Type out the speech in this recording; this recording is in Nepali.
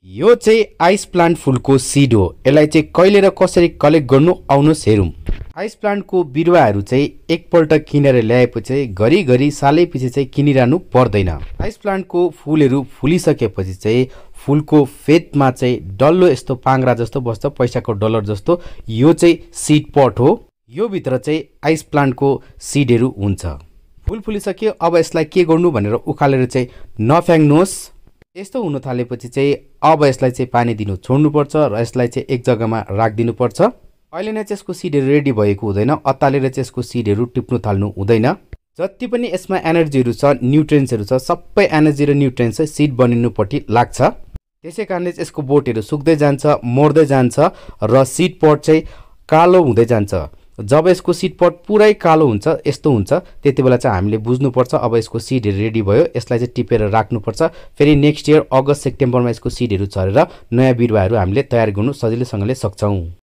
यो चाहिँ आइस प्लान्ट फुलको सिड हो। यसलाई चाहिँ कहिले र कसरी कलेक्ट गर्नु आउनुहोस् हेरौँ। आइस प्लान्टको बिरुवाहरू चाहिँ एकपल्ट किनेर ल्याएपछि घरिघरि सालैपछि चाहिँ किनिरहनु पर्दैन। आइस प्लान्टको फुलहरू फुलिसकेपछि चाहिँ फुलको फेदमा चाहिँ डल्लो यस्तो पाङ्ग्रा जस्तो बस्छ, पैसाको डलर जस्तो। यो चाहिँ सिड पट हो। यो भित्र चाहिँ आइस प्लान्टको सिडहरू हुन्छ। फुल फुलिसक्यो, अब यसलाई के गर्नु भनेर उखालेर चाहिँ नफ्याङ्नुहोस्। यस्तो हुन थालेपछि चाहिँ अब यसलाई चाहिँ पानी दिनु छोड्नुपर्छ र यसलाई चाहिँ एक जग्गामा राखिदिनुपर्छ। अहिले नै चाहिँ यसको सिडहरू रेडी भएको हुँदैन, अत्तालेर चाहिँ यसको सिडहरू टिप्नु थाल्नु हुँदैन। जति पनि यसमा एनर्जीहरू छ, न्युट्रिएन्ट्सहरू छ, सबै एनर्जी र न्युट्रिएन्ट्स चाहिँ सिड बनिनुपट्टि लाग्छ। त्यसै कारणले चाहिँ यसको बोटहरू सुक्दै जान्छ, मर्दै जान्छ र सिड पट चाहिँ कालो हुँदै जान्छ। जब यसको सिड पट पुरै कालो हुन्छ, यस्तो हुन्छ, त्यति बेला चाहिँ हामीले बुझ्नुपर्छ अब यसको सिडहरू रेडी भयो। यसलाई चाहिँ टिपेर राख्नुपर्छ। फेरि नेक्स्ट इयर अगस्त सेप्टेम्बरमा यसको सिडहरू छरेर नयाँ बिरुवाहरू हामीले तयार गर्नु सजिलैसँगले सक्छौँ।